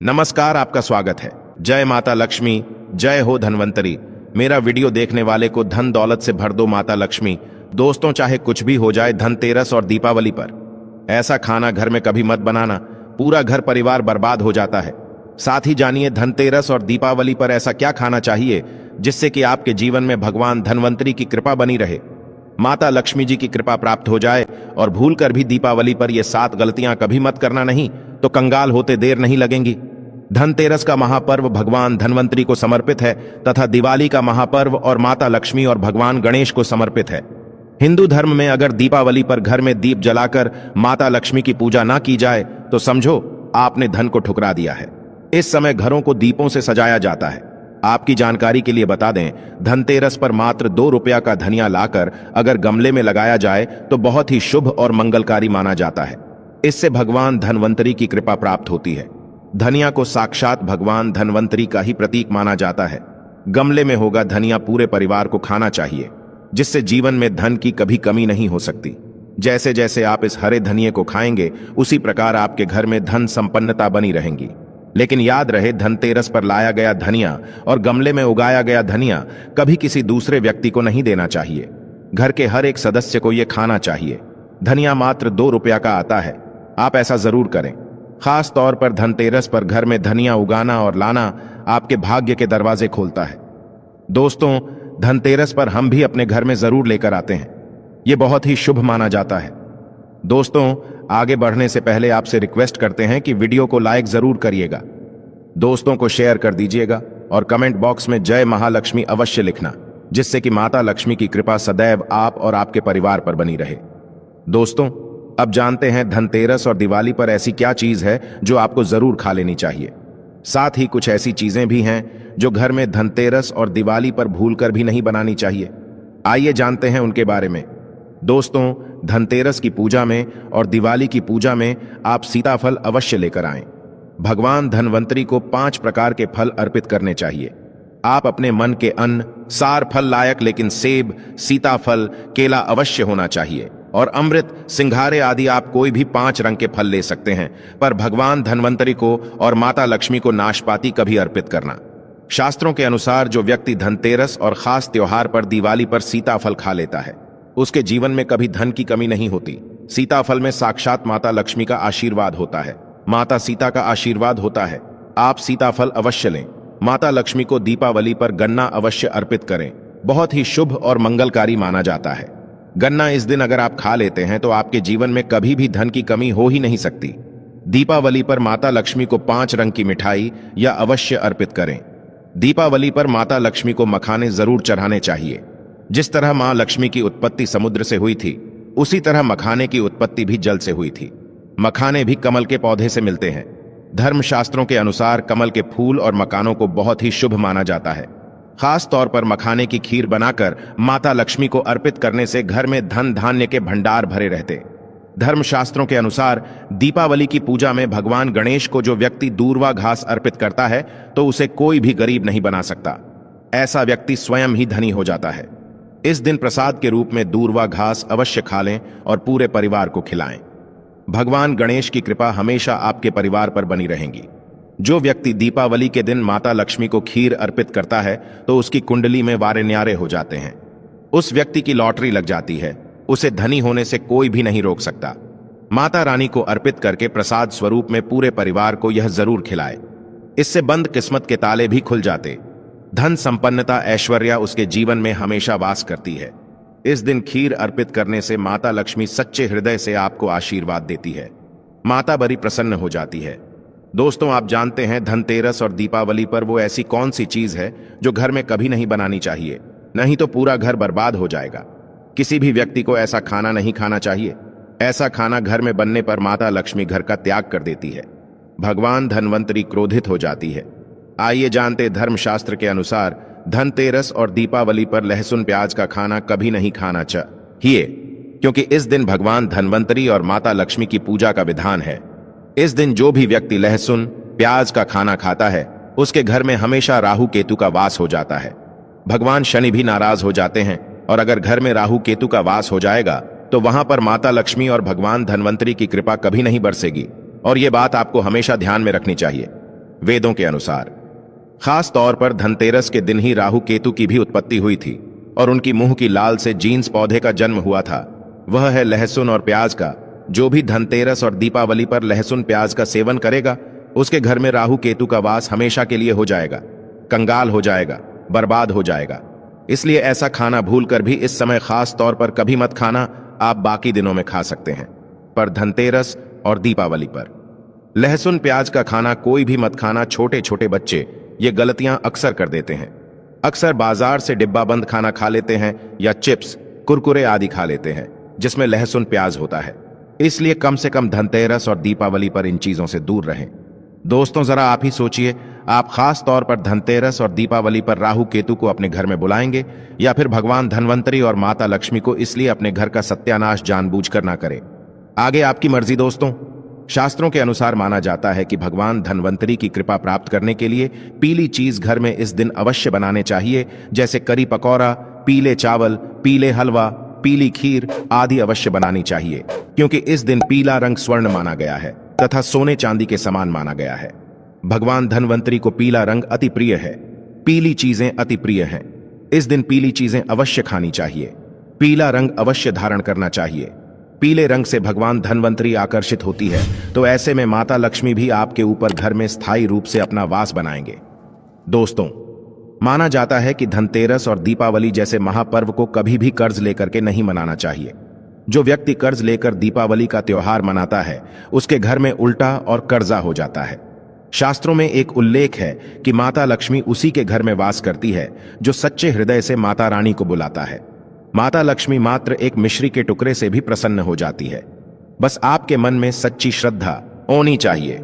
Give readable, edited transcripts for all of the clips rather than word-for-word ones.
नमस्कार, आपका स्वागत है। जय माता लक्ष्मी, जय हो धनवंतरी। मेरा वीडियो देखने वाले को धन दौलत से भर दो माता लक्ष्मी। दोस्तों, चाहे कुछ भी हो जाए, धनतेरस और दीपावली पर ऐसा खाना घर में कभी मत बनाना, पूरा घर परिवार बर्बाद हो जाता है। साथ ही जानिए धनतेरस और दीपावली पर ऐसा क्या खाना चाहिए जिससे कि आपके जीवन में भगवान धनवंतरी की कृपा बनी रहे, माता लक्ष्मी जी की कृपा प्राप्त हो जाए। और भूल कर भी दीपावली पर ये 7 गलतियां कभी मत करना, नहीं तो कंगाल होते देर नहीं लगेंगी। धनतेरस का महापर्व भगवान धनवंतरी को समर्पित है तथा दिवाली का महापर्व और माता लक्ष्मी और भगवान गणेश को समर्पित है। हिंदू धर्म में अगर दीपावली पर घर में दीप जलाकर माता लक्ष्मी की पूजा ना की जाए तो समझो आपने धन को ठुकरा दिया है। इस समय घरों को दीपों से सजाया जाता है। आपकी जानकारी के लिए बता दें, धनतेरस पर मात्र 2 रुपया का धनिया लाकर अगर गमले में लगाया जाए तो बहुत ही शुभ और मंगलकारी माना जाता है। इससे भगवान धनवंतरी की कृपा प्राप्त होती है। धनिया को साक्षात भगवान धनवंतरी का ही प्रतीक माना जाता है। गमले में होगा धनिया पूरे परिवार को खाना चाहिए, जिससे जीवन में धन की कभी कमी नहीं हो सकती। जैसे जैसे आप इस हरे धनिये को खाएंगे, उसी प्रकार आपके घर में धन संपन्नता बनी रहेंगी। लेकिन याद रहे, धनतेरस पर लाया गया धनिया और गमले में उगाया गया धनिया कभी किसी दूसरे व्यक्ति को नहीं देना चाहिए। घर के हर एक सदस्य को यह खाना चाहिए। धनिया मात्र 2 रुपया का आता है। आप ऐसा जरूर करें। खास तौर पर धनतेरस पर घर में धनिया उगाना और लाना आपके भाग्य के दरवाजे खोलता है। दोस्तों, धनतेरस पर हम भी अपने घर में जरूर लेकर आते हैं। यह बहुत ही शुभ माना जाता है। दोस्तों, आगे बढ़ने से पहले आपसे रिक्वेस्ट करते हैं कि वीडियो को लाइक जरूर करिएगा, दोस्तों को शेयर कर दीजिएगा और कमेंट बॉक्स में जय महालक्ष्मी अवश्य लिखना, जिससे कि माता लक्ष्मी की कृपा सदैव आप और आपके परिवार पर बनी रहे। दोस्तों, अब जानते हैं धनतेरस और दिवाली पर ऐसी क्या चीज है जो आपको जरूर खा लेनी चाहिए। साथ ही कुछ ऐसी चीजें भी हैं जो घर में धनतेरस और दिवाली पर भूलकर भी नहीं बनानी चाहिए। आइए जानते हैं उनके बारे में। दोस्तों, धनतेरस की पूजा में और दिवाली की पूजा में आप सीताफल अवश्य लेकर आएं। भगवान धनवंतरी को 5 प्रकार के फल अर्पित करने चाहिए। आप अपने मन के अन्न, सार फल लायक, लेकिन सेब, सीताफल, केला अवश्य होना चाहिए। और अमृत, सिंघारे आदि आप कोई भी 5 रंग के फल ले सकते हैं, पर भगवान धनवंतरी को और माता लक्ष्मी को नाशपाती कभी अर्पित करना। शास्त्रों के अनुसार जो व्यक्ति धनतेरस और खास त्योहार पर दिवाली पर सीताफल खा लेता है, उसके जीवन में कभी धन की कमी नहीं होती। सीताफल में साक्षात माता लक्ष्मी का आशीर्वाद होता है, माता सीता का आशीर्वाद होता है। आप सीताफल अवश्य लें। माता लक्ष्मी को दीपावली पर गन्ना अवश्य अर्पित करें। बहुत ही शुभ और मंगलकारी माना जाता है। गन्ना इस दिन अगर आप खा लेते हैं तो आपके जीवन में कभी भी धन की कमी हो ही नहीं सकती। दीपावली पर माता लक्ष्मी को 5 रंग की मिठाई या अवश्य अर्पित करें। दीपावली पर माता लक्ष्मी को मखाने जरूर चढ़ाने चाहिए। जिस तरह मां लक्ष्मी की उत्पत्ति समुद्र से हुई थी, उसी तरह मखाने की उत्पत्ति भी जल से हुई थी। मखाने भी कमल के पौधे से मिलते हैं। धर्मशास्त्रों के अनुसार कमल के फूल और मकानों को बहुत ही शुभ माना जाता है। खास तौर पर मखाने की खीर बनाकर माता लक्ष्मी को अर्पित करने से घर में धन धान्य के भंडार भरे रहते। धर्मशास्त्रों के अनुसार दीपावली की पूजा में भगवान गणेश को जो व्यक्ति दूर्वा घास अर्पित करता है तो उसे कोई भी गरीब नहीं बना सकता। ऐसा व्यक्ति स्वयं ही धनी हो जाता है। इस दिन प्रसाद के रूप में दूर्वा घास अवश्य खा लें और पूरे परिवार को खिलाएं। भगवान गणेश की कृपा हमेशा आपके परिवार पर बनी रहेगी। जो व्यक्ति दीपावली के दिन माता लक्ष्मी को खीर अर्पित करता है तो उसकी कुंडली में वारे न्यारे हो जाते हैं। उस व्यक्ति की लॉटरी लग जाती है। उसे धनी होने से कोई भी नहीं रोक सकता। माता रानी को अर्पित करके प्रसाद स्वरूप में पूरे परिवार को यह जरूर खिलाए। इससे बंद किस्मत के ताले भी खुल जाते। धन संपन्नता, ऐश्वर्या उसके जीवन में हमेशा वास करती है। इस दिन खीर अर्पित करने से माता लक्ष्मी सच्चे हृदय से आपको आशीर्वाद देती है। माता बड़ी प्रसन्न हो जाती है। दोस्तों, आप जानते हैं धनतेरस और दीपावली पर वो ऐसी कौन सी चीज है जो घर में कभी नहीं बनानी चाहिए, नहीं तो पूरा घर बर्बाद हो जाएगा। किसी भी व्यक्ति को ऐसा खाना नहीं खाना चाहिए। ऐसा खाना घर में बनने पर माता लक्ष्मी घर का त्याग कर देती है। भगवान धनवंतरी क्रोधित हो जाती है। आइए जानते, धर्मशास्त्र के अनुसार धनतेरस और दीपावली पर लहसुन प्याज का खाना कभी नहीं खाना चाहिए, क्योंकि इस दिन भगवान धनवंतरी और माता लक्ष्मी की पूजा का विधान है। इस दिन जो भी व्यक्ति लहसुन प्याज का खाना खाता है, उसके घर में हमेशा राहु केतु का वास हो जाता है। भगवान शनि भी नाराज हो जाते हैं, और अगर घर में राहु केतु का वास हो जाएगा तो वहां पर माता लक्ष्मी और भगवान धनवंतरी की कृपा कभी नहीं बरसेगी। और ये बात आपको हमेशा ध्यान में रखनी चाहिए। वेदों के अनुसार। खास तौर पर धनतेरस के दिन ही राहु केतु की भी उत्पत्ति हुई थी और उनकी मुंह की लाल से जीन्स पौधे का जन्म हुआ था। वह है लहसुन और प्याज का। जो भी धनतेरस और दीपावली पर लहसुन प्याज का सेवन करेगा उसके घर में राहु केतु का वास हमेशा के लिए हो जाएगा, कंगाल हो जाएगा, बर्बाद हो जाएगा। इसलिए ऐसा खाना भूलकर भी इस समय खास तौर पर कभी मत खाना। आप बाकी दिनों में खा सकते हैं, पर धनतेरस और दीपावली पर लहसुन प्याज का खाना कोई भी मत खाना। छोटे छोटे बच्चे ये गलतियां अक्सर कर देते हैं। अक्सर बाजार से डिब्बा बंद खाना खा लेते हैं या चिप्स, कुरकुरे आदि खा लेते हैं जिसमें लहसुन प्याज होता है। इसलिए कम से कम धनतेरस और दीपावली पर इन चीजों से दूर रहें। दोस्तों, जरा आप ही सोचिए, आप खास तौर पर धनतेरस और दीपावली पर राहु केतु को अपने घर में बुलाएंगे या फिर भगवान धनवंतरी और माता लक्ष्मी को इसलिए अपने घर का सत्यानाश जानबूझकर ना करें। आगे आपकी मर्जी। दोस्तों, शास्त्रों के अनुसार माना जाता है कि भगवान धनवंतरी की कृपा प्राप्त करने के लिए पीली चीज घर में इस दिन अवश्य बनाने चाहिए, जैसे करी पकौड़ा, पीले चावल, पीले हलवा, पीली खीर आदि अवश्य बनानी चाहिए, क्योंकि इस दिन पीला रंग स्वर्ण माना गया है तथा सोने चांदी के समान माना गया है। भगवान धनवंतरी को पीला रंग अति प्रिय है, पीली चीजें अति प्रिय हैं। इस दिन पीली चीजें अवश्य खानी चाहिए, पीला रंग अवश्य धारण करना चाहिए। पीले रंग से भगवान धनवंतरी आकर्षित होती है, तो ऐसे में माता लक्ष्मी भी आपके ऊपर घर में स्थायी रूप से अपना वास बनाएंगे। दोस्तों, माना जाता है कि धनतेरस और दीपावली जैसे महापर्व को कभी भी कर्ज लेकर के नहीं मनाना चाहिए। जो व्यक्ति कर्ज लेकर दीपावली का त्योहार मनाता है उसके घर में उल्टा और कर्जा हो जाता है। शास्त्रों में एक उल्लेख है कि माता लक्ष्मी उसी के घर में वास करती है जो सच्चे हृदय से माता रानी को बुलाता है। माता लक्ष्मी मात्र एक मिश्री के टुकड़े से भी प्रसन्न हो जाती है। बस आपके मन में सच्ची श्रद्धा होनी चाहिए।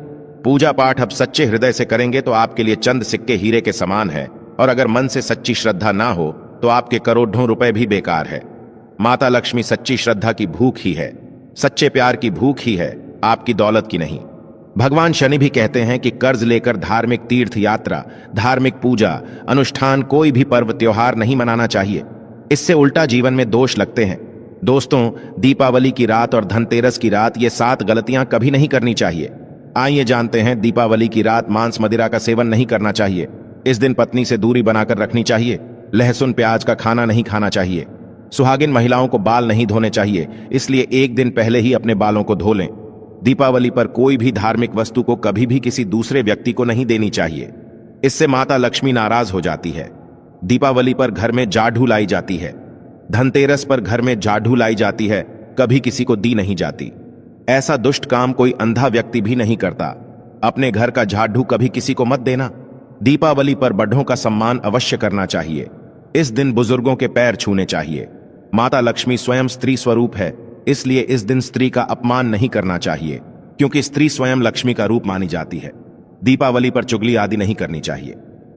पूजा पाठ अब सच्चे हृदय से करेंगे तो आपके लिए चंद सिक्के हीरे के समान है, और अगर मन से सच्ची श्रद्धा ना हो तो आपके करोड़ों रुपए भी बेकार है। माता लक्ष्मी सच्ची श्रद्धा की भूख ही है, सच्चे प्यार की भूख ही है, आपकी दौलत की नहीं। भगवान शनि भी कहते हैं कि कर्ज लेकर धार्मिक तीर्थ यात्रा, धार्मिक पूजा, अनुष्ठान, कोई भी पर्व त्योहार नहीं मनाना चाहिए। इससे उल्टा जीवन में दोष लगते हैं। दोस्तों, दीपावली की रात और धनतेरस की रात, ये 7 गलतियां कभी नहीं करनी चाहिए। आइए जानते हैं। दीपावली की रात मांस मदिरा का सेवन नहीं करना चाहिए। इस दिन पत्नी से दूरी बनाकर रखनी चाहिए। लहसुन प्याज का खाना नहीं खाना चाहिए। सुहागिन महिलाओं को बाल नहीं धोने चाहिए, इसलिए एक दिन पहले ही अपने बालों को धो लें। दीपावली पर कोई भी धार्मिक वस्तु को कभी भी किसी दूसरे व्यक्ति को नहीं देनी चाहिए, इससे माता लक्ष्मी नाराज हो जाती है। दीपावली पर घर में जाढ़ू लाई जाती है। धनतेरस पर घर में जाढ़ू लाई जाती है, कभी किसी को दी नहीं जाती। ऐसा दुष्ट काम कोई अंधा व्यक्ति भी नहीं करता। अपने घर का झाड़ू कभी किसी को मत देना। दीपावली पर बड़ों का सम्मान अवश्य करना चाहिए। इस दिन बुजुर्गों के पैर छूने चाहिए। माता लक्ष्मी स्वयं स्त्री स्वरूप है, इसलिए इस दिन स्त्री का अपमान नहीं करना चाहिए, क्योंकि स्त्री स्वयं लक्ष्मी का रूप मानी जाती है। दीपावली पर चुगली आदि नहीं करनी चाहिए।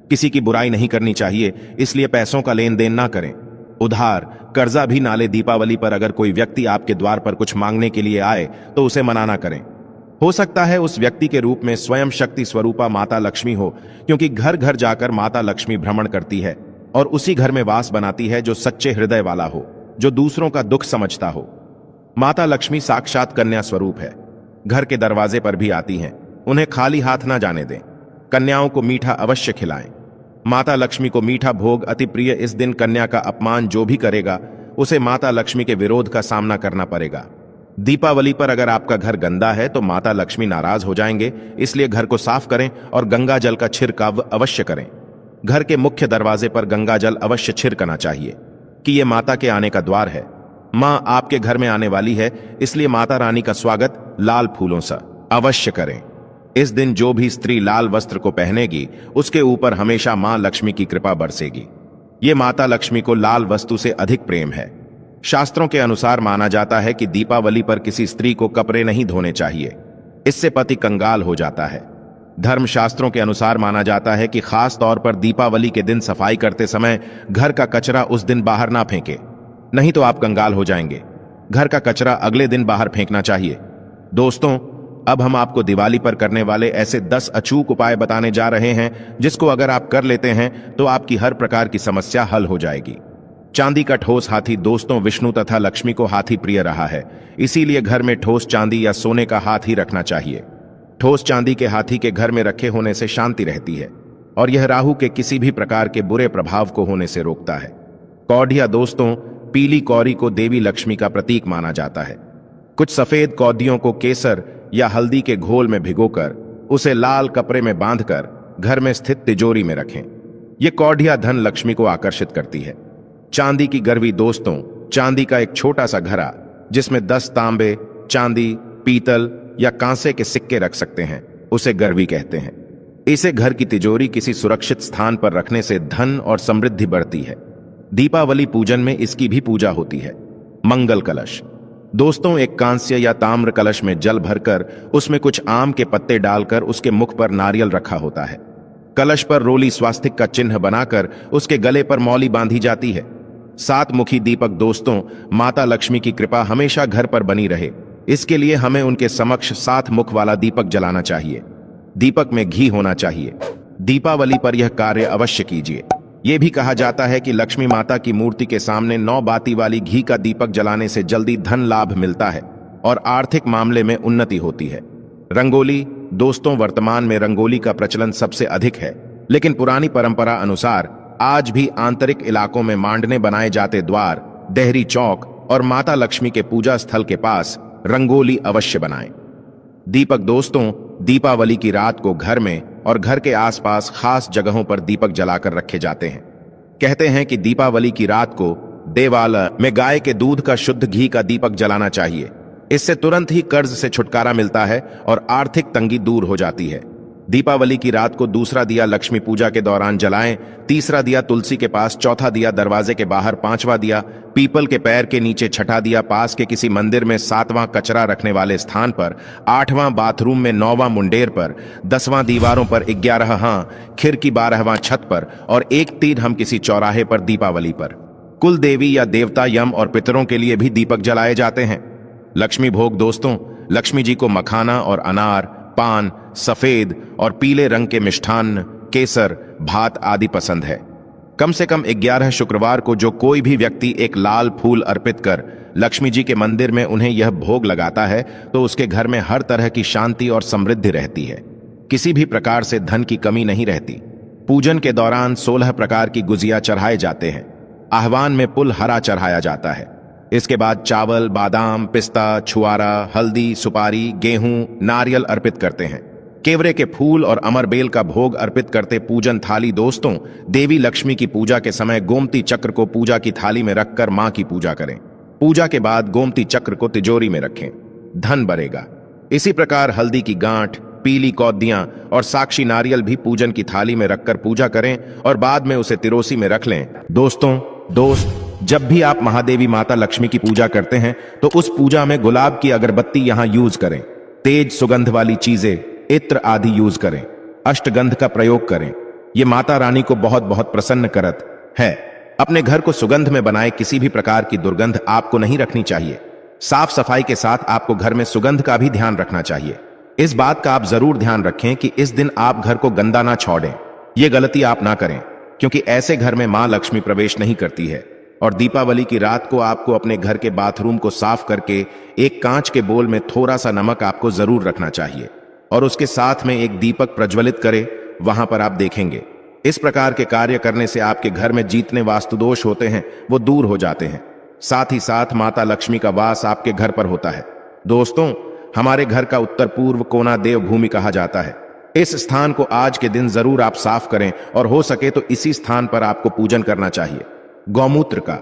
किसी की बुराई नहीं करनी चाहिए, इसलिए पैसों का लेन देन ना करें। उधार कर्जा भी ना ले। दीपावली पर अगर कोई व्यक्ति आपके द्वार पर कुछ मांगने के लिए आए तो उसे मना ना करें। हो सकता है उस व्यक्ति के रूप में स्वयं शक्ति स्वरूपा माता लक्ष्मी हो, क्योंकि घर घर जाकर माता लक्ष्मी भ्रमण करती है और उसी घर में वास बनाती है जो सच्चे हृदय वाला हो, जो दूसरों का दुख समझता हो। माता लक्ष्मी साक्षात कन्या स्वरूप है, घर के दरवाजे पर भी आती हैं। उन्हें खाली हाथ ना जाने दें। कन्याओं को मीठा अवश्य खिलाएं। माता लक्ष्मी को मीठा भोग अति प्रिय। इस दिन कन्या का अपमान जो भी करेगा उसे माता लक्ष्मी के विरोध का सामना करना पड़ेगा। दीपावली पर अगर आपका घर गंदा है तो माता लक्ष्मी नाराज हो जाएंगे, इसलिए घर को साफ करें और गंगा जल का छिड़काव अवश्य करें। घर के मुख्य दरवाजे पर गंगा जल अवश्य छिड़कना चाहिए कि यह माता के आने का द्वार है। मां आपके घर में आने वाली है, इसलिए माता रानी का स्वागत लाल फूलों से अवश्य करें। इस दिन जो भी स्त्री लाल वस्त्र को पहनेगी उसके ऊपर हमेशा मां लक्ष्मी की कृपा बरसेगी। ये माता लक्ष्मी को लाल वस्तु से अधिक प्रेम है। शास्त्रों के अनुसार माना जाता है कि दीपावली पर किसी स्त्री को कपड़े नहीं धोने चाहिए, इससे पति कंगाल हो जाता है। धर्मशास्त्रों के अनुसार माना जाता है कि खास तौर पर दीपावली के दिन सफाई करते समय घर का कचरा उस दिन बाहर ना फेंके, नहीं तो आप कंगाल हो जाएंगे। घर का कचरा अगले दिन बाहर फेंकना चाहिए। दोस्तों, अब हम आपको दिवाली पर करने वाले ऐसे 10 अचूक उपाय बताने जा रहे हैं, जिसको अगर आप कर लेते हैं तो आपकी हर प्रकार की समस्या हल हो जाएगी। चांदी का ठोस हाथी। दोस्तों, विष्णु तथा लक्ष्मी को हाथी प्रिय रहा है, इसीलिए घर में ठोस चांदी या सोने का हाथी रखना चाहिए। ठोस चांदी के हाथी के घर में रखे होने से शांति रहती है और यह राहु के किसी भी प्रकार के बुरे प्रभाव को होने से रोकता है। कौडिया दोस्तों, पीली कौरी को देवी लक्ष्मी का प्रतीक माना जाता है। कुछ सफेद कौदियों को केसर या हल्दी के घोल में भिगोकर उसे लाल कपड़े में बांधकर घर में स्थित तिजोरी में रखें। यह कौडिया धन लक्ष्मी को आकर्षित करती है। चांदी की गरवी दोस्तों, चांदी का एक छोटा सा घड़ा जिसमें 10 तांबे, चांदी, पीतल या कांसे के सिक्के रख सकते हैं, उसे गरवी कहते हैं। इसे घर की तिजोरी किसी सुरक्षित स्थान पर रखने से धन और समृद्धि बढ़ती है। दीपावली पूजन में इसकी भी पूजा होती है। मंगल कलश दोस्तों, एक कांस्य या ताम्र कलश में जल भरकर उसमें कुछ आम के पत्ते डालकर उसके मुख पर नारियल रखा होता है। कलश पर रोली स्वास्तिक का चिन्ह बनाकर उसके गले पर मौली बांधी जाती है। 7 मुखी दीपक दोस्तों, माता लक्ष्मी की कृपा हमेशा घर पर बनी रहे, इसके लिए हमें उनके समक्ष 7 मुख वाला दीपक जलाना चाहिए। दीपक में घी होना चाहिए। दीपावली पर यह कार्य अवश्य कीजिए। यह भी कहा जाता है कि लक्ष्मी माता की मूर्ति के सामने 9 बाती वाली घी का दीपक जलाने से जल्दी धन लाभ मिलता है और आर्थिक मामले में उन्नति होती है। रंगोली दोस्तों, वर्तमान में रंगोली का प्रचलन सबसे अधिक है, लेकिन पुरानी परंपरा अनुसार आज भी आंतरिक इलाकों में मांडने बनाए जाते द्वार, देहरी चौक और माता लक्ष्मी के पूजा स्थल के पास रंगोली अवश्य बनाएं। दीपक दोस्तों, दीपावली की रात को घर में और घर के आसपास खास जगहों पर दीपक जलाकर रखे जाते हैं। कहते हैं कि दीपावली की रात को देवालय में गाय के दूध का शुद्ध घी का दीपक जलाना चाहिए। इससे तुरंत ही कर्ज से छुटकारा मिलता है और आर्थिक तंगी दूर हो जाती है। दीपावली की रात को दूसरा दिया लक्ष्मी पूजा के दौरान जलाएं, तीसरा दिया तुलसी के पास, चौथा दिया दरवाजे के बाहर, 5वां दिया पीपल के पैर के नीचे, छठा दिया पास के किसी मंदिर में, 7वां कचरा रखने वाले स्थान पर, 8वां बाथरूम में, 9वां मुंडेर पर, 10वां दीवारों पर, 11वां खिड़की, 12वां छत पर और 1 तीर हम किसी चौराहे पर दीपावली पर। कुल देवी या देवता, यम और पितरों के लिए भी दीपक जलाए जाते हैं। लक्ष्मी भोग दोस्तों, लक्ष्मी जी को मखाना और अनार, पान, सफेद और पीले रंग के मिष्ठान्न, केसर, भात आदि पसंद है। कम से कम 11 शुक्रवार को जो कोई भी व्यक्ति एक लाल फूल अर्पित कर लक्ष्मी जी के मंदिर में उन्हें यह भोग लगाता है तो उसके घर में हर तरह की शांति और समृद्धि रहती है। किसी भी प्रकार से धन की कमी नहीं रहती। पूजन के दौरान 16 प्रकार की गुजिया चढ़ाए जाते हैं। आह्वान में पुल हरा चढ़ाया जाता है। इसके बाद चावल, बादाम, पिस्ता, छुआरा, हल्दी, सुपारी, गेहूं, नारियल अर्पित करते हैं। केवरे के फूल और अमरबेल का भोग अर्पित करते पूजन थाली दोस्तों, देवी लक्ष्मी की पूजा के समय गोमती चक्र को पूजा की थाली में रखकर मां की पूजा करें। पूजा के बाद गोमती चक्र को तिजोरी में रखें, धन बढ़ेगा। इसी प्रकार हल्दी की गांठ, पीली कौदियां और साक्षी नारियल भी पूजन की थाली में रखकर पूजा करें और बाद में उसे तिरोसी में रख लें। दोस्त, जब भी आप महादेवी माता लक्ष्मी की पूजा करते हैं तो उस पूजा में गुलाब की अगरबत्ती यहां यूज करें। तेज सुगंध वाली चीजें, इत्र आदि यूज करें। अष्टगंध का प्रयोग करें। यह माता रानी को बहुत बहुत प्रसन्न करत है। अपने घर को सुगंध में बनाए किसी भी प्रकार की दुर्गंध आपको नहीं रखनी चाहिए। साफ सफाई के साथ आपको घर में सुगंध का भी ध्यान रखना चाहिए। इस बात का आप जरूर ध्यान रखें कि इस दिन आप घर को गंदा ना छोड़ें। यह गलती आप ना करें, क्योंकि ऐसे घर में मां लक्ष्मी प्रवेश नहीं करती है। और दीपावली की रात को आपको अपने घर के बाथरूम को साफ करके एक कांच के बोल में थोड़ा सा नमक आपको जरूर रखना चाहिए और उसके साथ में एक दीपक प्रज्वलित करें। वहां पर आप देखेंगे इस प्रकार के कार्य करने से आपके घर में जितने वास्तु दोष होते हैं वो दूर हो जाते हैं। साथ ही साथ माता लक्ष्मी का वास आपके घर पर होता है। दोस्तों, हमारे घर का उत्तर पूर्व कोना देवभूमि कहा जाता है। इस स्थान को आज के दिन जरूर आप साफ करें और हो सके तो इसी स्थान पर आपको पूजन करना चाहिए। गौमूत्र का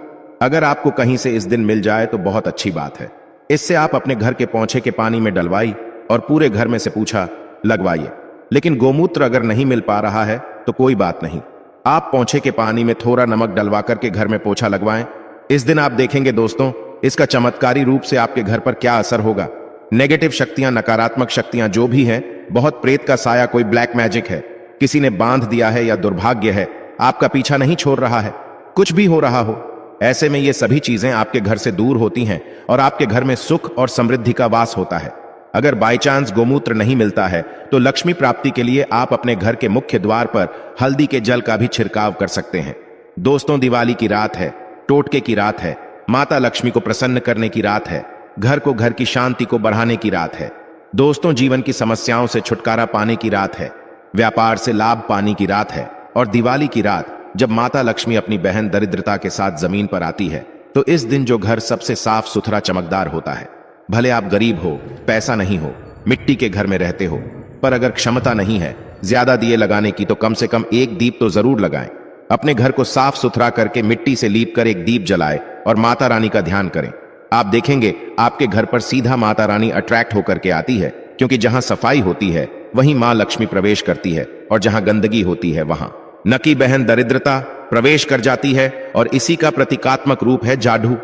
अगर आपको कहीं से इस दिन मिल जाए तो बहुत अच्छी बात है। इससे आप अपने घर के पौंछे के पानी में डलवाई और पूरे घर में से पूछा लगवाइए। लेकिन गोमूत्र अगर नहीं मिल पा रहा है तो कोई बात नहीं, आप पौंछे के पानी में थोड़ा नमक डलवा करके घर में पोछा लगवाएं। इस दिन आप देखेंगे दोस्तों, इसका चमत्कारी रूप से आपके घर पर क्या असर होगा। नेगेटिव शक्तियां, नकारात्मक शक्तियां जो भी है, बहुत प्रेत का साया, कोई ब्लैक मैजिक है, किसी ने बांध दिया है या दुर्भाग्य है, आपका पीछा नहीं छोड़ रहा है, कुछ भी हो रहा हो, ऐसे में ये सभी चीजें आपके घर से दूर होती हैं और आपके घर में सुख और समृद्धि का वास होता है। अगर बाय चांस गोमूत्र नहीं मिलता है तो लक्ष्मी प्राप्ति के लिए आप अपने घर के मुख्य द्वार पर हल्दी के जल का भी छिड़काव कर सकते हैं। दोस्तों, दिवाली की रात है, टोटके की रात है, माता लक्ष्मी को प्रसन्न करने की रात है, घर की शांति को बढ़ाने की रात है। दोस्तों, जीवन की समस्याओं से छुटकारा पाने की रात है, व्यापार से लाभ पाने की रात है और दिवाली की रात जब माता लक्ष्मी अपनी बहन दरिद्रता के साथ जमीन पर आती है तो इस दिन जो घर सबसे साफ सुथरा चमकदार होता है। भले आप गरीब हो, पैसा नहीं हो, मिट्टी के घर में रहते हो, पर अगर क्षमता नहीं है ज्यादा दिए लगाने की तो कम से कम एक दीप तो जरूर लगाएं। अपने घर को साफ सुथरा करके मिट्टी से लीप कर एक दीप जलाएं और माता रानी का ध्यान करें। आप देखेंगे आपके घर पर सीधा माता रानी अट्रैक्ट होकर के आती है, क्योंकि जहां सफाई होती है वहीं मां लक्ष्मी प्रवेश करती है और जहां गंदगी होती है वहां नकी बहन दरिद्रता प्रवेश कर जाती है। और इसी का प्रतीकात्मक रूप है जाढ़ू।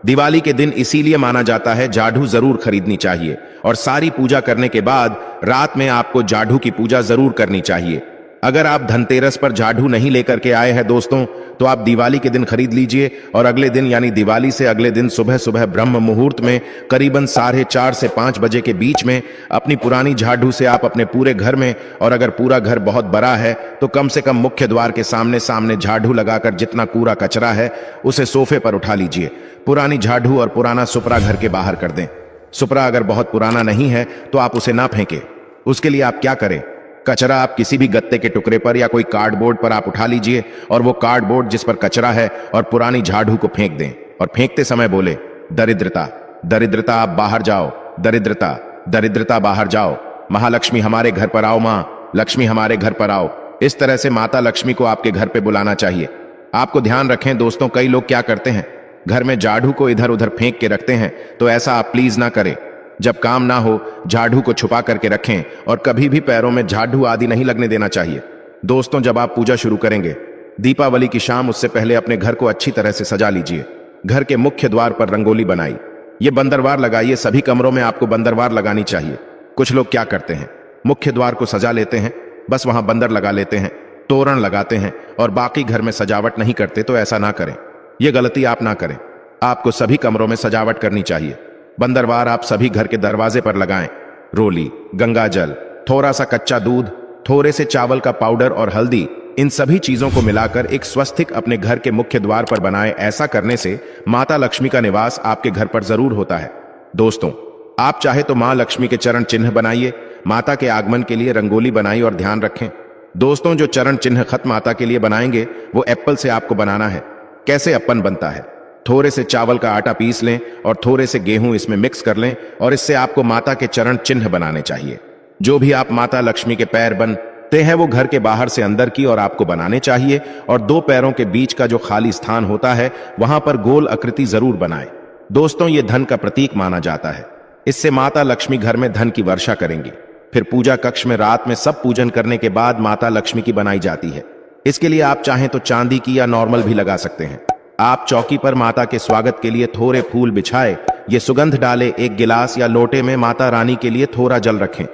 दिवाली के दिन इसीलिए माना जाता है जाढ़ू जरूर खरीदनी चाहिए और सारी पूजा करने के बाद रात में आपको जाढ़ू की पूजा जरूर करनी चाहिए। अगर आप धनतेरस पर जाढ़ू नहीं लेकर के आए हैं दोस्तों, तो आप दिवाली के दिन खरीद लीजिए और अगले दिन यानी दिवाली से अगले दिन सुबह सुबह ब्रह्म मुहूर्त में करीबन 4:30 से 5 बजे के बीच में अपनी पुरानी झाड़ू से आप अपने पूरे घर में, और अगर पूरा घर बहुत बड़ा है तो कम से कम मुख्य द्वार के सामने सामने झाड़ू लगाकर जितना कूड़ा कचरा है उसे सोफे पर उठा लीजिए। पुरानी झाड़ू और पुराना सुपरा घर के बाहर कर दें। सुपरा अगर बहुत पुराना नहीं है तो आप उसे ना फेंकें। उसके लिए आप क्या करें, कचरा आप किसी भी गत्ते के टुकड़े पर या कोई कार्डबोर्ड पर आप उठा लीजिए और वो कार्डबोर्ड जिस पर कचरा है और पुरानी झाड़ू को फेंक दें और फेंकते समय बोले दरिद्रता दरिद्रता आप बाहर जाओ, दरिद्रता दरिद्रता बाहर जाओ, महालक्ष्मी हमारे घर पर आओ, मां लक्ष्मी हमारे घर पर आओ। इस तरह से माता लक्ष्मी को आपके घर पे बुलाना चाहिए। आपको ध्यान रखें दोस्तों, कई लोग क्या करते हैं, घर में झाड़ू को इधर उधर फेंक के रखते हैं, तो ऐसा आप प्लीज ना करें। जब काम ना हो झाड़ू को छुपा करके रखें और कभी भी पैरों में झाड़ू आदि नहीं लगने देना चाहिए। दोस्तों, जब आप पूजा शुरू करेंगे दीपावली की शाम, उससे पहले अपने घर को अच्छी तरह से सजा लीजिए। घर के मुख्य द्वार पर रंगोली बनाई, ये बंदरवार लगाइए। सभी कमरों में आपको बंदरवार लगानी चाहिए। कुछ लोग क्या करते हैं, मुख्य द्वार को सजा लेते हैं, बस वहां बंदर लगा लेते हैं, तोरण लगाते हैं और बाकी घर में सजावट नहीं करते। तो ऐसा ना करें, यह गलती आप ना करें। आपको सभी कमरों में सजावट करनी चाहिए। बंदरवार आप सभी घर के दरवाजे पर लगाएं। रोली, गंगा जल, थोड़ा सा कच्चा दूध, थोड़े से चावल का पाउडर और हल्दी, इन सभी चीजों को मिलाकर एक स्वस्तिक अपने घर के मुख्य द्वार पर बनाएं। ऐसा करने से माता लक्ष्मी का निवास आपके घर पर जरूर होता है। दोस्तों, आप चाहे तो मां लक्ष्मी के चरण चिन्ह बनाइए। माता के आगमन के लिए रंगोली बनाई और ध्यान रखें दोस्तों, जो चरण चिन्ह खत माता के लिए बनाएंगे वो एप्पल से आपको बनाना है। कैसे अप्पन बनता है, थोड़े से चावल का आटा पीस लें और थोड़े से गेहूं इसमें मिक्स कर लें और इससे आपको माता के चरण चिन्ह बनाने चाहिए। जो भी आप माता लक्ष्मी के पैर बनते हैं वो घर के बाहर से अंदर की और आपको बनाने चाहिए और 2 पैरों के बीच का जो खाली स्थान होता है वहां पर गोल आकृति जरूर बनाएं। दोस्तों, ये धन का प्रतीक माना जाता है। इससे माता लक्ष्मी घर में धन की वर्षा करेंगी। फिर पूजा कक्ष में रात में सब पूजन करने के बाद माता लक्ष्मी की बनाई जाती है। इसके लिए आप चाहें तो चांदी की या नॉर्मल भी लगा सकते हैं। आप चौकी पर माता के स्वागत के लिए थोड़े फूल बिछाए, ये सुगंध डाले, एक गिलास या लोटे में माता रानी के लिए थोड़ा जल रखें।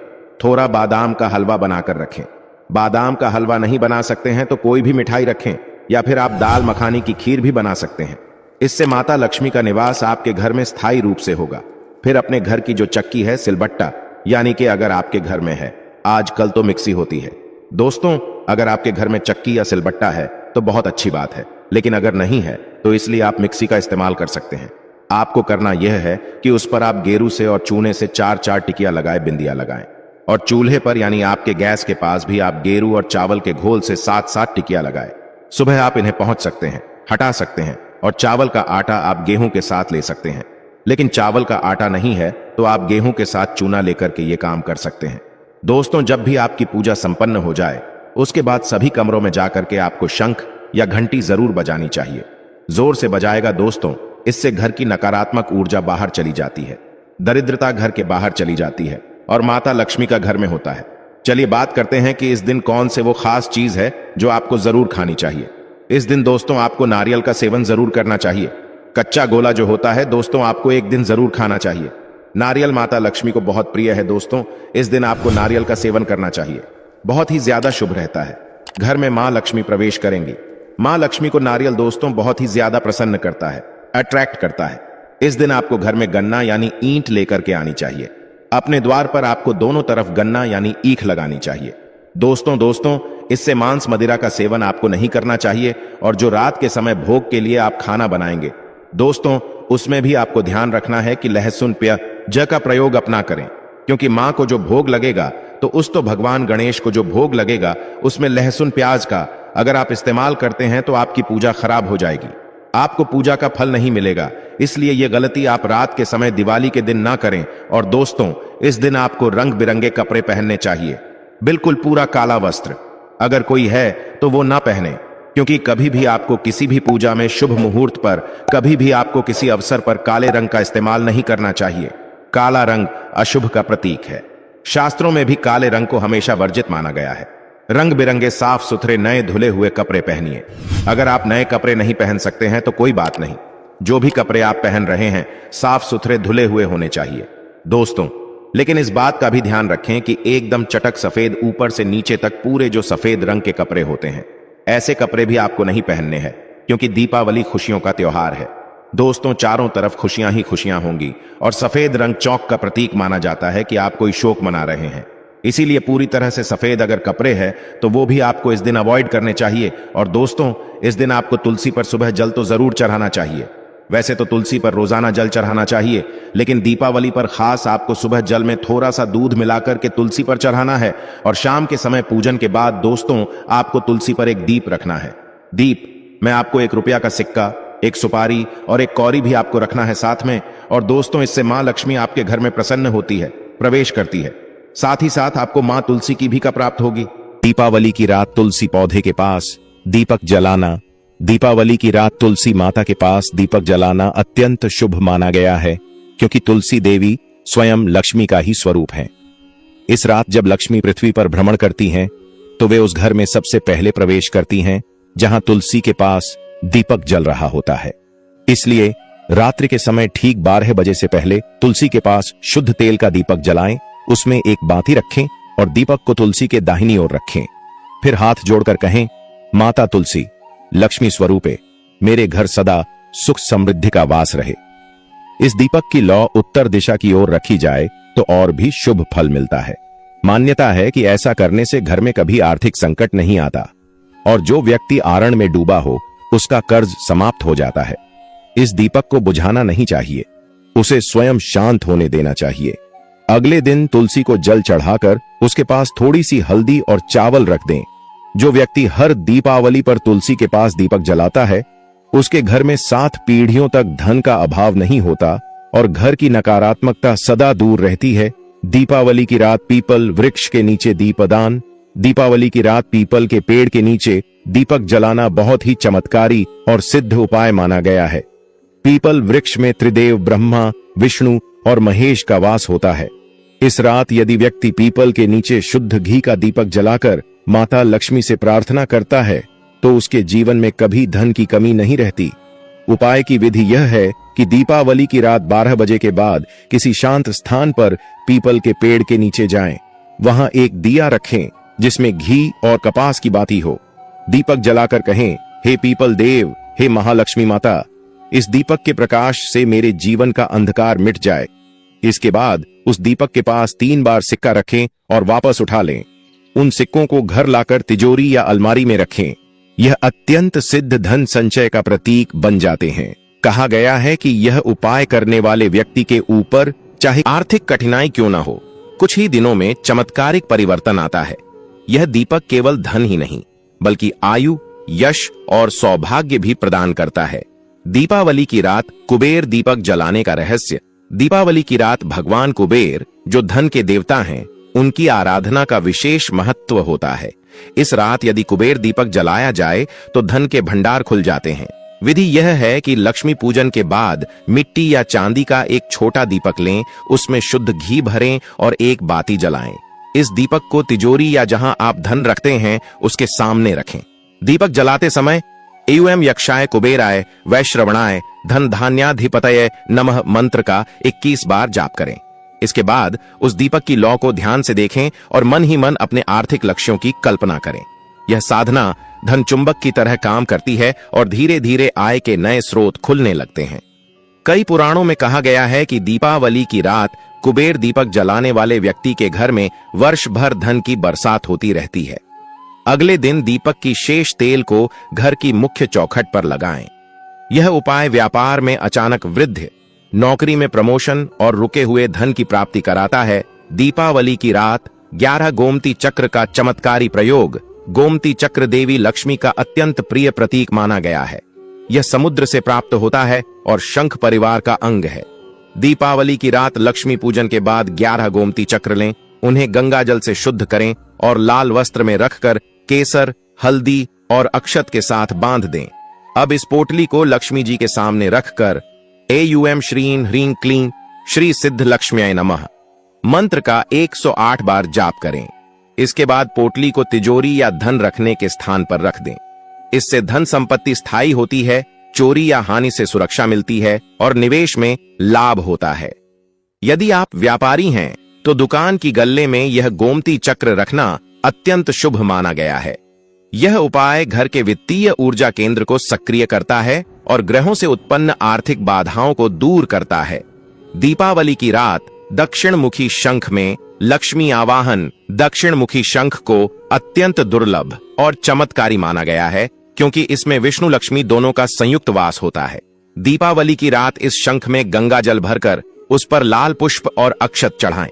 थोड़ा बादाम का हलवा बनाकर रखें। बादाम का हलवा नहीं बना सकते हैं तो कोई भी मिठाई रखें या फिर आप दाल मखानी की खीर भी बना सकते हैं। इससे माता लक्ष्मी का निवास आपके घर में स्थायी रूप से होगा। फिर अपने घर की जो चक्की है, सिलबट्टा, यानी कि अगर आपके घर में है, आजकल तो मिक्सी होती है दोस्तों, अगर आपके घर में चक्की या सिलबट्टा है तो बहुत अच्छी बात है, लेकिन अगर नहीं है तो इसलिए आप मिक्सी का इस्तेमाल कर सकते हैं। आपको करना यह है कि उस पर आप गेरू से और चूने से 4-4 टिकिया लगाए, बिंदिया लगाएं और चूल्हे पर यानी आपके गैस के पास भी आप गेरू और चावल के घोल से 7-7 टिकिया लगाएं। सुबह आप इन्हें पहुंच सकते हैं, हटा सकते हैं और चावल का आटा आप गेहूं के साथ ले सकते हैं। लेकिन चावल का आटा नहीं है तो आप गेहूं के साथ चूना लेकर के ये काम कर सकते हैं। दोस्तों, जब भी आपकी पूजा संपन्न हो जाए उसके बाद सभी कमरों में जाकर के आपको शंख या घंटी जरूर बजानी चाहिए। जोर से बजाएगा दोस्तों, इससे घर की नकारात्मक ऊर्जा बाहर चली जाती है, दरिद्रता घर के बाहर चली जाती है और माता लक्ष्मी का घर में होता है। चलिए बात करते हैं कि इस दिन कौन से वो खास चीज है जो आपको जरूर खानी चाहिए। इस दिन दोस्तों आपको नारियल का सेवन जरूर करना चाहिए। कच्चा गोला जो होता है दोस्तों आपको एक दिन जरूर खाना चाहिए। नारियल माता लक्ष्मी को बहुत प्रिय है दोस्तों, इस दिन आपको नारियल का सेवन करना चाहिए, बहुत ही ज्यादा शुभ रहता है। घर में मां लक्ष्मी प्रवेश करेंगी। मां लक्ष्मी को नारियल दोस्तों बहुत ही ज्यादा प्रसन्न करता है, अट्रैक्ट करता है। इस दिन आपको घर में गन्ना यानी ईंट लेकर के आनी चाहिए। अपने द्वार पर आपको दोनों तरफ गन्ना यानी ईख लगानी चाहिए। दोस्तों इससे मांस मदिरा का सेवन आपको नहीं करना चाहिए और जो रात के समय भोग के लिए आप खाना बनाएंगे दोस्तों उसमें भी आपको ध्यान रखना है कि लहसुन प्याज का प्रयोग अपना करें। क्योंकि मां को जो भोग लगेगा तो उस तो भगवान गणेश को जो भोग लगेगा उसमें लहसुन प्याज का अगर आप इस्तेमाल करते हैं तो आपकी पूजा खराब हो जाएगी, आपको पूजा का फल नहीं मिलेगा। इसलिए यह गलती आप रात के समय दिवाली के दिन ना करें। और दोस्तों, इस दिन आपको रंग बिरंगे कपड़े पहनने चाहिए, बिल्कुल पूरा काला वस्त्र। अगर कोई है तो वो ना पहने, क्योंकि कभी भी आपको किसी भी पूजा में शुभ मुहूर्त पर, कभी भी आपको किसी अवसर पर काले रंग का इस्तेमाल नहीं करना चाहिए। काला रंग अशुभ का प्रतीक है। शास्त्रों में भी काले रंग को हमेशा वर्जित माना गया है। रंग बिरंगे साफ सुथरे नए धुले हुए कपड़े पहनिए। अगर आप नए कपड़े नहीं पहन सकते हैं तो कोई बात नहीं, जो भी कपड़े आप पहन रहे हैं साफ सुथरे धुले हुए होने चाहिए दोस्तों। लेकिन इस बात का भी ध्यान रखें कि एकदम चटक सफेद ऊपर से नीचे तक पूरे जो सफेद रंग के कपड़े होते हैं, ऐसे कपड़े भी आपको नहीं पहनने हैं, क्योंकि दीपावली खुशियों का त्योहार है दोस्तों। चारों तरफ खुशियां ही खुशियां होंगी और सफेद रंग चौक का प्रतीक माना जाता है कि आप कोई शोक मना रहे हैं। इसीलिए पूरी तरह से सफेद अगर कपड़े हैं तो वो भी आपको इस दिन अवॉइड करने चाहिए। और दोस्तों, इस दिन आपको तुलसी पर सुबह जल तो जरूर चढ़ाना चाहिए। वैसे तो तुलसी पर रोजाना जल चढ़ाना चाहिए, लेकिन दीपावली पर खास आपको सुबह जल में थोड़ा सा दूध मिलाकर के तुलसी पर चढ़ाना है। और शाम के समय पूजन के बाद दोस्तों, आपको तुलसी पर एक दीप रखना है। दीप में आपको 1 रुपया का सिक्का, एक सुपारी और एक कौरी भी आपको रखना है साथ में। और दोस्तों, इससे मां लक्ष्मी आपके घर में प्रसन्न होती है, प्रवेश करती है। साथ ही साथ आपको मां तुलसी की भी प्राप्त होगी। दीपावली की रात तुलसी पौधे के पास दीपक जलाना, दीपावली की रात तुलसी माता के पास दीपक जलाना अत्यंत शुभ माना गया है, क्योंकि तुलसी देवी स्वयं लक्ष्मी का ही स्वरूप है। इस रात जब लक्ष्मी पृथ्वी पर भ्रमण करती हैं, तो वे उस घर में सबसे पहले प्रवेश करती हैं जहां तुलसी के पास दीपक जल रहा होता है। इसलिए रात्रि के समय ठीक 12 बजे से पहले तुलसी के पास शुद्ध तेल का दीपक जलाएं, उसमें एक बाती रखें और दीपक को तुलसी के दाहिनी ओर रखें। फिर हाथ जोड़कर कहें, माता तुलसी लक्ष्मी स्वरूपे, मेरे घर सदा सुख समृद्धि का वास रहे। इस दीपक की लौ उत्तर दिशा की ओर रखी जाए तो और भी शुभ फल मिलता है। मान्यता है कि ऐसा करने से घर में कभी आर्थिक संकट नहीं आता और जो व्यक्ति आरण में डूबा हो उसका कर्ज समाप्त हो जाता है। इस दीपक को बुझाना नहीं चाहिए, उसे स्वयं शांत होने देना चाहिए। अगले दिन तुलसी को जल चढ़ाकर उसके पास थोड़ी सी हल्दी और चावल रख दें। जो व्यक्ति हर दीपावली पर तुलसी के पास दीपक जलाता है, उसके घर में 7 पीढ़ियों तक धन का अभाव नहीं होता और घर की नकारात्मकता सदा दूर रहती है। दीपावली की रात पीपल वृक्ष के नीचे दीपदान, दीपावली की रात पीपल के पेड़ के नीचे दीपक जलाना बहुत ही चमत्कारी और सिद्ध उपाय माना गया है। पीपल वृक्ष में त्रिदेव ब्रह्मा, विष्णु और महेश का वास होता है। इस रात यदि व्यक्ति पीपल के नीचे शुद्ध घी का दीपक जलाकर माता लक्ष्मी से प्रार्थना करता है तो उसके जीवन में कभी धन की कमी नहीं रहती। उपाय की विधि यह है कि दीपावली की रात 12 बजे के बाद किसी शांत स्थान पर पीपल के पेड़ के नीचे जाएं। वहां एक दिया रखें जिसमें घी और कपास की बाती हो। दीपक जलाकर कहें, हे पीपल देव, हे महालक्ष्मी माता, इस दीपक के प्रकाश से मेरे जीवन का अंधकार मिट जाए। इसके बाद उस दीपक के पास 3 बार सिक्का रखें और वापस उठा लें। उन सिक्कों को घर लाकर तिजोरी या अलमारी में रखें। यह अत्यंत सिद्ध धन संचय का प्रतीक बन जाते हैं। कहा गया है कि यह उपाय करने वाले व्यक्ति के ऊपर चाहे आर्थिक कठिनाई क्यों ना हो, कुछ ही दिनों में चमत्कारिक परिवर्तन आता है। यह दीपक केवल धन ही नहीं बल्कि आयु, यश और सौभाग्य भी प्रदान करता है। दीपावली की रात कुबेर दीपक जलाने का रहस्य। दीपावली की रात भगवान कुबेर, जो धन के देवता हैं, उनकी आराधना का विशेष महत्व होता है। इस रात यदि कुबेर दीपक जलाया जाए तो धन के भंडार खुल जाते हैं। विधि यह है कि लक्ष्मी पूजन के बाद मिट्टी या चांदी का एक छोटा दीपक लें, उसमें शुद्ध घी भरें और एक बाती जलाएं। इस दीपक को तिजोरी या जहां आप धन रखते हैं उसके सामने रखें। दीपक जलाते समय एवं यक्षाय कुबेराय वैश्रवणाय धन धान्याधिपतये नमः मंत्र का 21 बार जाप करें। इसके बाद उस दीपक की लौ को ध्यान से देखें और मन ही मन अपने आर्थिक लक्ष्यों की कल्पना करें। यह साधना धन चुंबक की तरह काम करती है और धीरे धीरे आय के नए स्रोत खुलने लगते हैं। कई पुराणों में कहा गया है कि दीपावली की रात कुबेर दीपक जलाने वाले व्यक्ति के घर में वर्ष भर धन की बरसात होती रहती है। अगले दिन दीपक की शेष तेल को घर की मुख्य चौखट पर लगाएं। यह उपाय व्यापार में अचानक वृद्धि, नौकरी में प्रमोशन और रुके हुए धन की प्राप्ति कराता है। दीपावली की रात 11 गोमती चक्र का चमत्कारी प्रयोग गोमती चक्र देवी लक्ष्मी का अत्यंत प्रिय प्रतीक माना गया है। यह समुद्र से प्राप्त होता है और शंख परिवार का अंग है। दीपावली की रात लक्ष्मी पूजन के बाद 11 गोमती चक्र लें, उन्हें गंगा जल से शुद्ध करें और लाल वस्त्र में रखकर केसर, हल्दी और अक्षत के साथ बांध दें। अब इस पोटली को लक्ष्मी जी के सामने रखकर एयूएम श्रीं ह्रीं क्लीं श्री सिद्ध लक्ष्म्याय नमः मंत्र का 108 बार जाप करें। इसके बाद पोटली को तिजोरी या धन रखने के स्थान पर रख दें। इससे धन संपत्ति स्थायी होती है, चोरी या हानि से सुरक्षा मिलती है और निवेश में लाभ होता है। यदि आप व्यापारी हैं तो दुकान की गल्ले में यह गोमती चक्र रखना अत्यंत शुभ माना गया है। यह उपाय घर के वित्तीय ऊर्जा केंद्र को सक्रिय करता है और ग्रहों से उत्पन्न आर्थिक बाधाओं को दूर करता है। दीपावली की रात दक्षिण मुखी शंख में लक्ष्मी आवाहन दक्षिण मुखी शंख को अत्यंत दुर्लभ और चमत्कारी माना गया है, क्योंकि इसमें विष्णु लक्ष्मी दोनों का संयुक्त वास होता है। दीपावली की रात इस शंख में गंगा जल भरकर उस पर लाल पुष्प और अक्षत चढ़ाएं।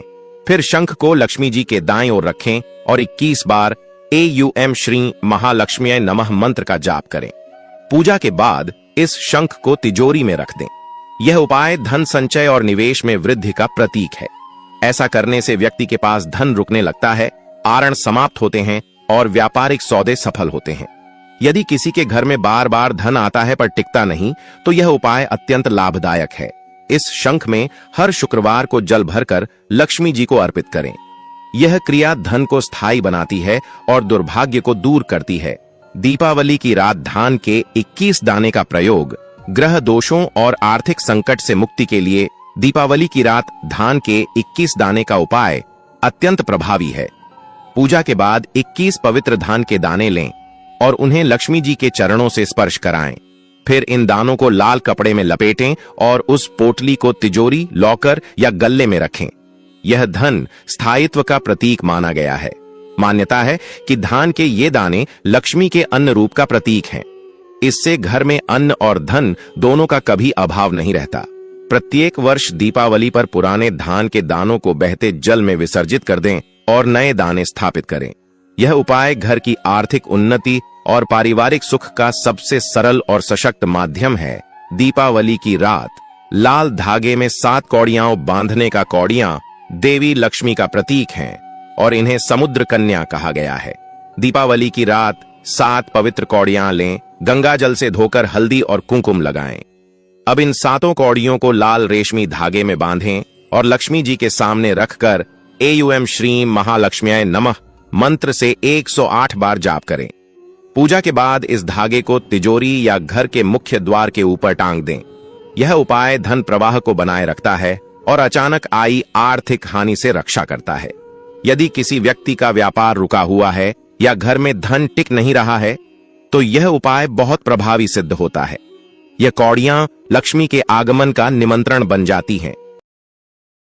फिर शंख को लक्ष्मी जी के दाएं ओर रखें और 21 बार एयूएम श्री महालक्ष्म्याय नमः मंत्र का जाप करें। पूजा के बाद इस शंख को तिजोरी में रख दें। यह उपाय धन संचय और निवेश में वृद्धि का प्रतीक है। ऐसा करने से व्यक्ति के पास धन रुकने लगता है, आरण समाप्त होते हैं और व्यापारिक सौदे सफल होते हैं। यदि किसी के घर में बार बार धन आता है पर टिकता नहीं, तो यह उपाय अत्यंत लाभदायक है। इस शंख में हर शुक्रवार को जल भरकर लक्ष्मी जी को अर्पित करें। यह क्रिया धन को स्थायी बनाती है और दुर्भाग्य को दूर करती है। दीपावली की रात धान के 21 दाने का प्रयोग ग्रह दोषों और आर्थिक संकट से मुक्ति के लिए दीपावली की रात धान के 21 दाने का उपाय अत्यंत प्रभावी है। पूजा के बाद 21 पवित्र धान के दाने लें और उन्हें लक्ष्मी जी के चरणों से स्पर्श कराएं। फिर इन दानों को लाल कपड़े में लपेटें और उस पोटली को तिजोरी, लॉकर या गल्ले में रखें। यह धन स्थायित्व का प्रतीक माना गया है। मान्यता है कि धान के ये दाने लक्ष्मी के अन्न रूप का प्रतीक हैं। इससे घर में अन्न और धन दोनों का कभी अभाव नहीं रहता। प्रत्येक वर्ष दीपावली पर पुराने धान के दानों को बहते जल में विसर्जित कर दें और नए दाने स्थापित करें। यह उपाय घर की आर्थिक उन्नति और पारिवारिक सुख का सबसे सरल और सशक्त माध्यम है। दीपावली की रात लाल धागे में 7 कौड़ियां बांधने का कौड़ियां देवी लक्ष्मी का प्रतीक हैं और इन्हें समुद्र कन्या कहा गया है। दीपावली की रात 7 पवित्र कौड़ियां लें, गंगा जल से धोकर हल्दी और कुंकुम लगाएं। अब इन 7 कौड़ियों को लाल रेशमी धागे में बांधें और लक्ष्मी जी के सामने रखकर एयूएम श्री महालक्ष्म्याय नमः मंत्र से 108 बार जाप करें। पूजा के बाद इस धागे को तिजोरी या घर के मुख्य द्वार के ऊपर टांग दें। यह उपाय धन प्रवाह को बनाए रखता है और अचानक आई आर्थिक हानि से रक्षा करता है। यदि किसी व्यक्ति का व्यापार रुका हुआ है या घर में धन टिक नहीं रहा है, तो यह उपाय बहुत प्रभावी सिद्ध होता है। यह कौड़ियां लक्ष्मी के आगमन का निमंत्रण बन जाती हैं।